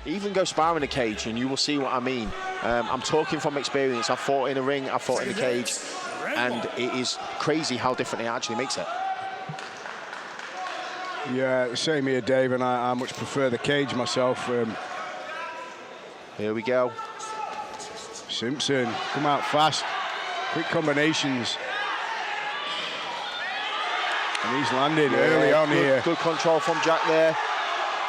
Even go sparring in a cage and you will see what I mean. I'm talking from experience. I've fought in a ring, I've fought in a cage, and it is crazy how different it actually makes it. Yeah, same here, Dave, and I much prefer the cage myself. Here we go. Simpson, come out fast, quick combinations. And he's landed early on here. Good control from Jack there.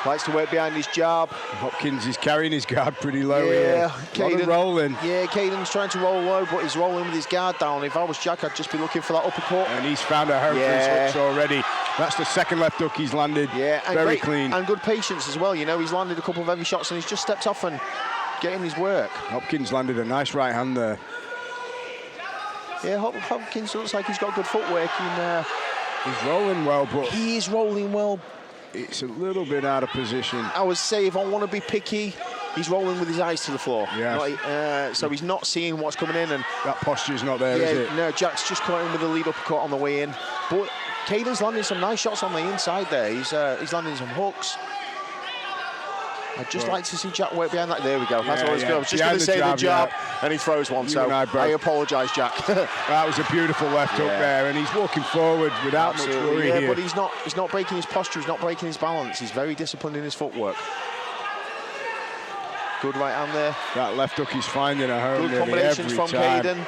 Likes to work behind his jab. Hopkins is carrying his guard pretty low here. Kayden rolling. Yeah, Kayden's trying to roll low, but he's rolling with his guard down. If I was Jack, I'd just be looking for that uppercut. And he's found a home for his hooks already. That's the second left hook he's landed. Yeah, and very clean. And good patience as well. You know, he's landed a couple of heavy shots and he's just stepped off and getting his work. Hopkins landed a nice right hand there. Yeah, Hopkins looks like he's got good footwork. He's rolling well, but he is rolling well. It's a little bit out of position. I would say if I want to be picky, he's rolling with his eyes to the floor. Yeah. So he's not seeing what's coming in, and that posture's not there, is it? No, Jack's just caught him with a lead uppercut on the way in. But Kayden's landing some nice shots on the inside there. He's landing some hooks. I'd just like to see Jack work behind that. There we go. That's all he's good. I was just going to say the jab, and he throws one. So I apologise, Jack. That was a beautiful left hook there, and he's walking forward without much worry here. But he's not breaking his posture. He's not breaking his balance. He's very disciplined in his footwork. Good right hand there. That left hook is finding a home. Good combinations from Kayden.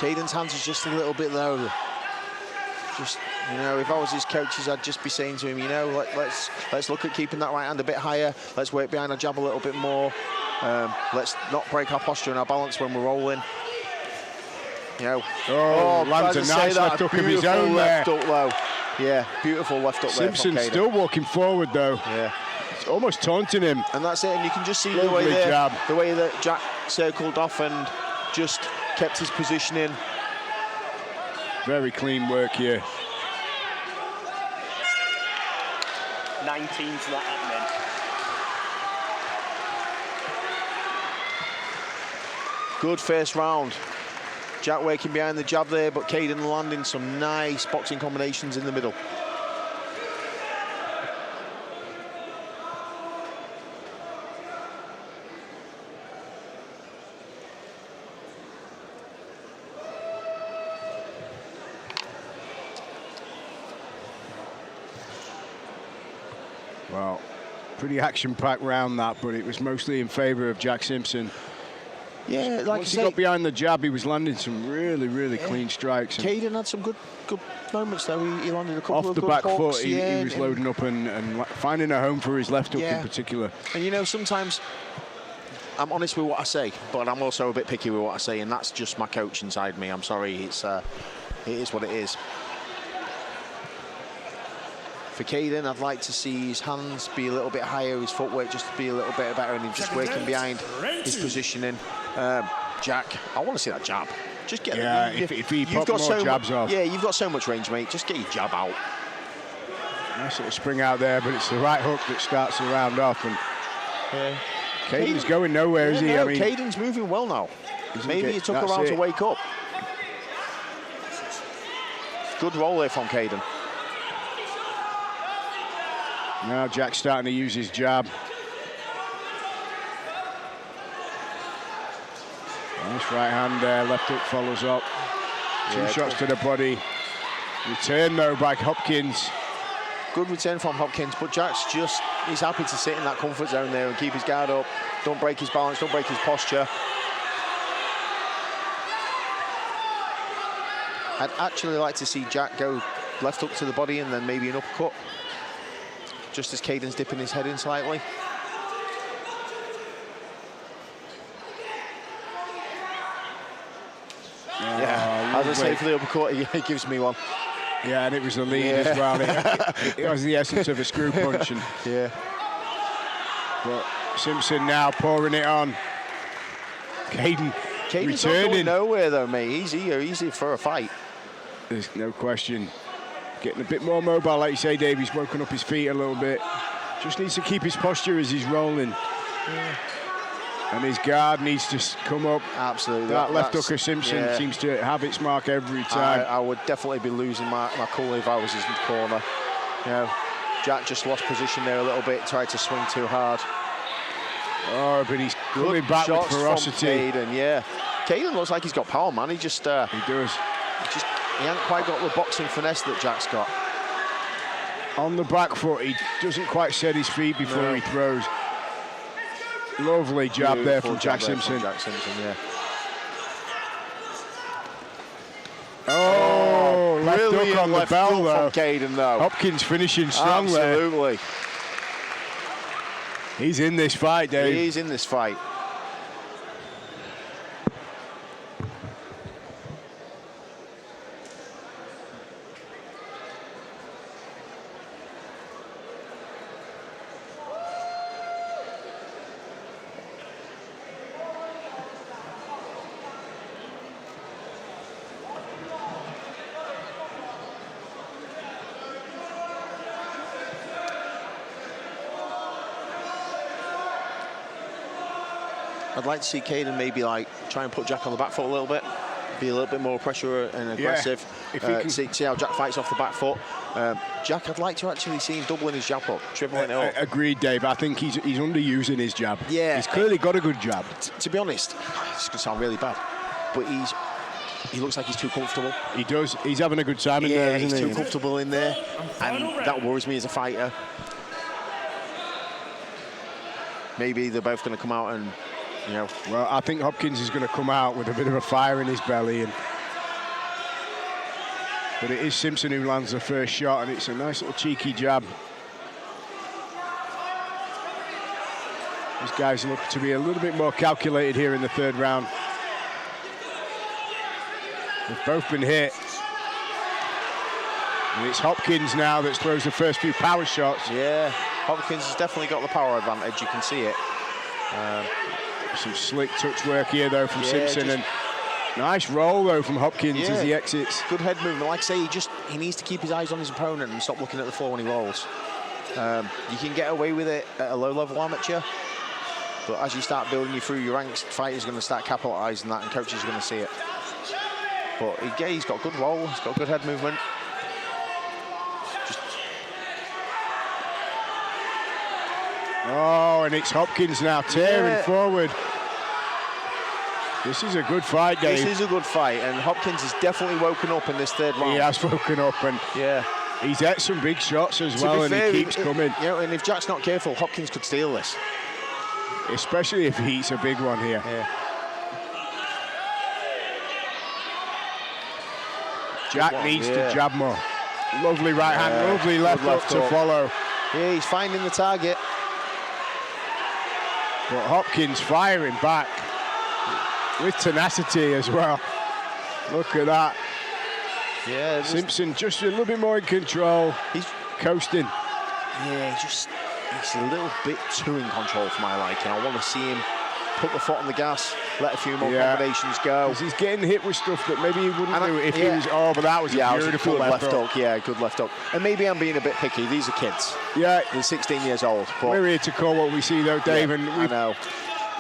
Kayden's hands is just a little bit low. Just, you know, if I was his coaches, I'd just be saying to him, you know, let's look at keeping that right hand a bit higher. Let's work behind our jab a little bit more. Let's not break our posture and our balance when we're rolling. You know. Lands a nice left hook of his own left hook low. Yeah, beautiful left hook there. Simpson's still walking forward though. Yeah. It's almost taunting him. And that's it. And you can just see the way that Jack circled off and just kept his position in. Very clean work here. 19's not happening. Good first round. Jack working behind the jab there, but Kayden landing some nice boxing combinations in the middle. Well, pretty action-packed round that, but it was mostly in favour of Jack Simpson. Yeah, like once he got behind the jab, he was landing some really, really clean strikes. Kayden had some good moments though. He landed a couple of good hooks. Off the back foot, he was loading up and finding a home for his left hook in particular. And you know, sometimes I'm honest with what I say, but I'm also a bit picky with what I say, and that's just my coach inside me. I'm sorry, it is what it is. For Kayden, I'd like to see his hands be a little bit higher, his footwork just to be a little bit better, and him just working behind his positioning. Jack, I want to see that jab. Just get if he popped more jabs off. Yeah, you've got so much range, mate. Just get your jab out. Nice little spring out there, but it's the right hook that starts the round off. And Kayden's going nowhere, is he? No, I mean, Kayden's moving well now. Maybe it took a round to wake up. Good roll there from Kayden. Now Jack's starting to use his jab. Nice right hand there, left hook follows up. Two shots to the body. Return though by Hopkins. Good return from Hopkins, but Jack's he's happy to sit in that comfort zone there and keep his guard up. Don't break his balance, don't break his posture. I'd actually like to see Jack go left hook to the body and then maybe an uppercut. Just as Kayden's dipping his head in slightly. As I say for the uppercut, he gives me one. Yeah, and it was the lead as well. It was the essence of a screw punch. And but Simpson now pouring it on. Kayden's returning. Not going nowhere though, mate. He's here for a fight. There's no question. Getting a bit more mobile, like you say, Dave. He's woken up his feet a little bit. Just needs to keep his posture as he's rolling. And his guard needs to come up. Absolutely. That left hook of Simpson seems to have its mark every time. I would definitely be losing my cool if I was in the corner. You know, Jack just lost position there a little bit, tried to swing too hard. Oh, but he's coming back with ferocity. Kayden, yeah. Kayden looks like he's got power, man. He just... he does. He hasn't quite got the boxing finesse that Jack's got. On the back foot, he doesn't quite set his feet before he throws. Lovely jab there from Jack Simpson. Jack Simpson, yeah. Oh, left hook on the bell, though. From Kayden, though. Hopkins finishing strong there. Absolutely. He's in this fight, Dave. He's in this fight. I'd like to see Kayden maybe like try and put Jack on the back foot a little bit, be a little bit more pressure and aggressive. Yeah, see how Jack fights off the back foot. Jack, I'd like to actually see him doubling his jab up, tripling it up. Agreed, Dave. I think he's underusing his jab. Yeah, he's clearly got a good jab. To be honest, it's going to sound really bad, but he looks like he's too comfortable. He does. He's having a good time in there, isn't he? He's too comfortable in there, and that worries me as a fighter. Maybe they're both going to come out and, you know. Well, I think Hopkins is going to come out with a bit of a fire in his belly, but it is Simpson who lands the first shot, and it's a nice little cheeky jab. These guys look to be a little bit more calculated here in the third round. They've both been hit. And it's Hopkins now that throws the first few power shots. Yeah, Hopkins has definitely got the power advantage, you can see it. Some slick touch work here, though, from Simpson. And nice roll, though, from Hopkins as he exits. Good head movement. Like I say, he needs to keep his eyes on his opponent and stop looking at the floor when he rolls. You can get away with it at a low-level amateur, but as you start building you through your ranks, fighters are going to start capitalising that, and coaches are going to see it. But he's got good roll, he's got good head movement. Oh, and it's Hopkins now tearing forward. This is a good fight, Dave. This is a good fight, and Hopkins has definitely woken up in this third round. He has woken up, and he's hit some big shots as well, and he keeps coming. You know, and if Jack's not careful, Hopkins could steal this. Especially if he eats a big one here. Yeah. Jack needs to jab more. Lovely right hand, lovely left hook to follow. Yeah, he's finding the target. But Hopkins firing back with tenacity as well. Look at that. Yeah, Simpson just a little bit more in control. He's coasting. Yeah, he's a little bit too in control for my liking. I want to see him put the foot on the gas, let a few more combinations go. He's getting hit with stuff that maybe he wouldn't do if he was. Oh, but that was a beautiful left hook. Yeah, good left hook. And maybe I'm being a bit picky. These are kids. Yeah, they're 16 years old. But we're here to call what we see, though, Dave. And I know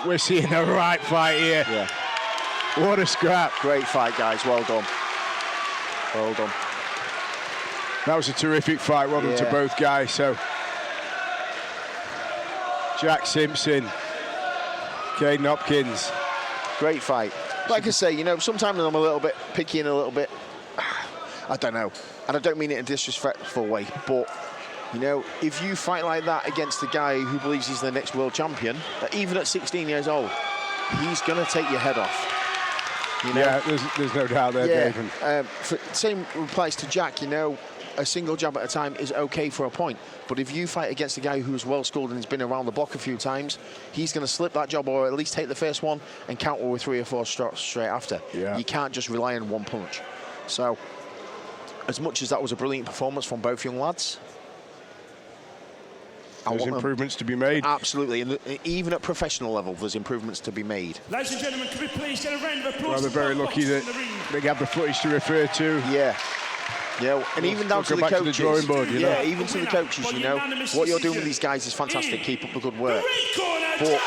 we're seeing the right fight here. Yeah. What a scrap! Great fight, guys. Well done. Well done. That was a terrific fight. Well done to both guys. So, Jack Simpson, Kayden Hopkins. Great fight. Like I say, you know, sometimes I'm a little bit picky and a little bit, I don't know. And I don't mean it in a disrespectful way, but, you know, if you fight like that against a guy who believes he's the next world champion, even at 16 years old, he's going to take your head off. You know? Yeah, there's no doubt there, David. Same applies to Jack, you know. A single jab at a time is okay for a point, but if you fight against a guy who's well schooled and has been around the block a few times, he's going to slip that jab or at least take the first one and counter with 3 or 4 shots straight after. You can't just rely on one punch. So, as much as that was a brilliant performance from both young lads, there's improvements to be made. Absolutely, and even at professional level, there's improvements to be made. Ladies and gentlemen, can we please get a round of applause? Well, they're very lucky that they have the footage to refer to. Yeah, and even down to the coaches. To the drawing board, you know? Even to the coaches, you know, what you're doing with these guys is fantastic. Keep up the good work. But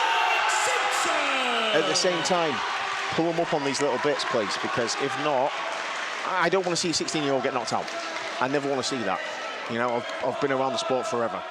at the same time, pull them up on these little bits, please, because if not, I don't want to see a 16-year-old get knocked out. I never want to see that. You know, I've been around the sport forever.